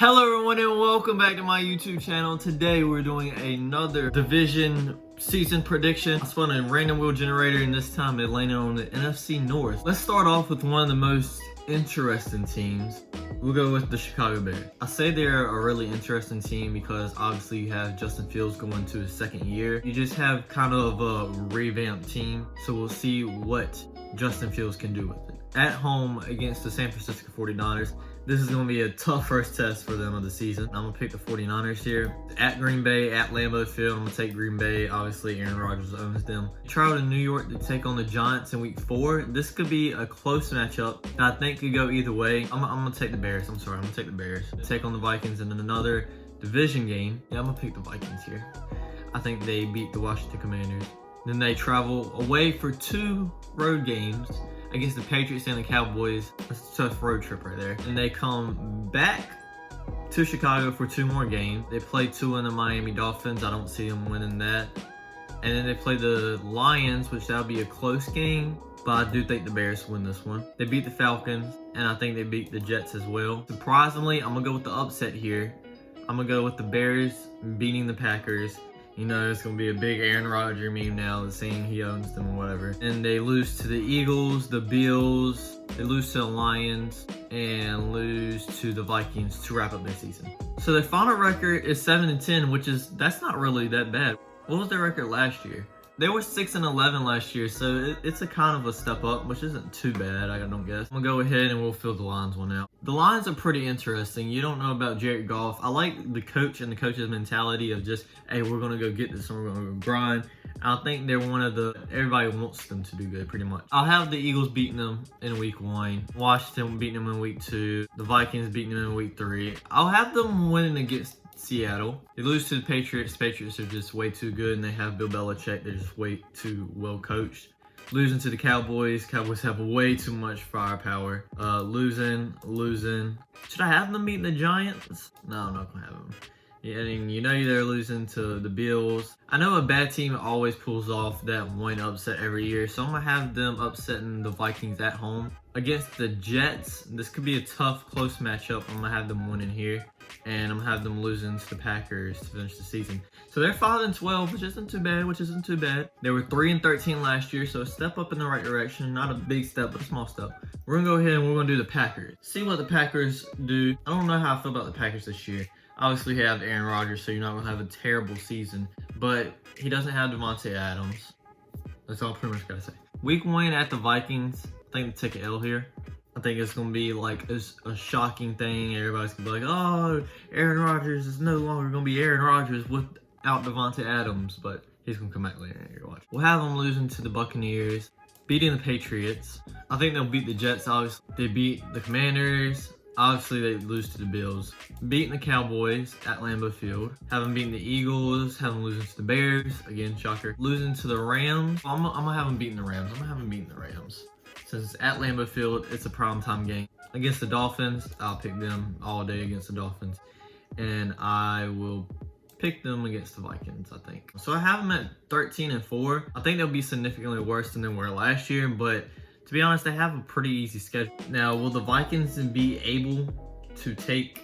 Hello everyone and welcome back to my YouTube channel. Today we're doing another division season prediction. I spun a random wheel generator and this time it landed on the NFC North. Let's start off with one of the most interesting teams. We'll go with the Chicago Bears. I say they're a really interesting team because obviously you have Justin Fields going to his second year. You just have kind of a revamped team. So we'll see what Justin Fields can do with it. At home against the San Francisco 49ers. This is going to be a tough first test for them of the season. I'm going to pick the 49ers here. At Green Bay, at Lambeau Field, I'm going to take Green Bay. Obviously, Aaron Rodgers owns them. Travel to New York to take on the Giants in week 4. This could be a close matchup that I think could go either way. I'm going to take the Bears. I'm going to take the Bears. Take on the Vikings in another division game. Yeah, I'm going to pick the Vikings here. I think they beat the Washington Commanders. Then they travel away for 2 road games against the Patriots and the Cowboys. That's a tough road trip right there. And they come back to Chicago for 2 more games. They play 2 in the Miami Dolphins. I don't see them winning that. And then they play the Lions, which that'll be a close game. But I do think the Bears win this one. They beat the Falcons, and I think they beat the Jets as well. Surprisingly, I'm going to go with the upset here. I'm going to go with the Bears beating the Packers. You know, it's going to be a big Aaron Rodgers meme now, saying he owns them or whatever. And they lose to the Eagles, the Bills, they lose to the Lions, and lose to the Vikings to wrap up their season. So their final record is 7-10, which that's not really that bad. What was their record last year? They were 6-11 last year, so it's a kind of a step up, which isn't too bad, I don't guess. I'm going to go ahead and we'll fill the Lions one out. The Lions are pretty interesting. You don't know about Jared Goff. I like the coach and the coach's mentality of just, hey, we're going to go get this and we're going to go grind. I think they're one of everybody wants them to do good pretty much. I'll have the Eagles beating them in week 1. Washington beating them in week 2. The Vikings beating them in week 3. I'll have them winning against Seattle. They lose to the Patriots. The Patriots are just way too good, and they have Bill Belichick. They're just way too well coached. Losing to the Cowboys. Cowboys have way too much firepower. Losing. Should I have them beating the Giants? No, I'm not gonna have them. Yeah, I mean, you know they're losing to the Bills. I know a bad team always pulls off that one upset every year, so I'm going to have them upsetting the Vikings at home. Against the Jets, this could be a tough, close matchup. I'm going to have them winning here, and I'm going to have them losing to the Packers to finish the season. So they're 5-12, which isn't too bad. They were 3-13 last year, so a step up in the right direction. Not a big step, but a small step. We're going to go ahead and we're going to do the Packers. See what the Packers do. I don't know how I feel about the Packers this year. Obviously, he has Aaron Rodgers, so you're not going to have a terrible season. But he doesn't have Davante Adams. That's all I pretty much got to say. Week 1 at the Vikings. I think they take an L here. I think it's going to be like a shocking thing. Everybody's going to be like, oh, Aaron Rodgers is no longer going to be Aaron Rodgers without Davante Adams. But he's going to come back later. Watch. We'll have them losing to the Buccaneers. Beating the Patriots. I think they'll beat the Jets, obviously. They beat the Commanders. Obviously, they lose to the Bills. Beating the Cowboys at Lambeau Field. Having beaten the Eagles. Having losing to the Bears. Again, shocker. Losing to the Rams. I'm going to have them beating the Rams. Since it's at Lambeau Field, it's a primetime game. Against the Dolphins, I'll pick them all day against the Dolphins. And I will pick them against the Vikings, I think. So I have them at 13-4. I think they'll be significantly worse than they were last year, but to be honest, they have a pretty easy schedule. Now, will the Vikings be able to take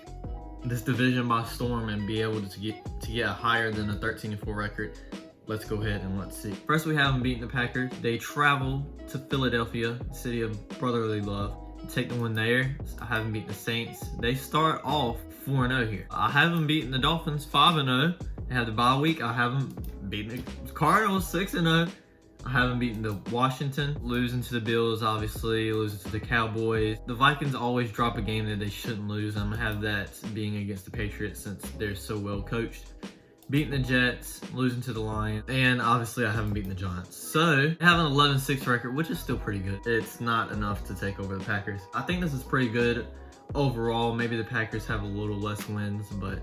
this division by storm and be able to get higher than a 13-4 record? Let's go ahead and let's see. First, we have them beating the Packers. They travel to Philadelphia, city of brotherly love. Take the win there. I have them beating the Saints. They start off 4-0 here. I have them beating the Dolphins 5-0. They have the bye week. I have them beating the Cardinals 6-0. I have them beating the Washington, losing to the Bills, obviously, losing to the Cowboys. The Vikings always drop a game that they shouldn't lose. I'm going to have that being against the Patriots since they're so well coached. Beating the Jets, losing to the Lions, and obviously I haven't beaten the Giants. So, I have an 11-6 record, which is still pretty good. It's not enough to take over the Packers. I think this is pretty good overall. Maybe the Packers have a little less wins, but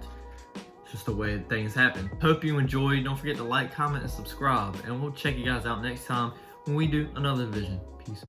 just the way things happen. Hope you enjoyed. Don't forget to like, comment, and subscribe. And we'll check you guys out next time when we do another division. Peace.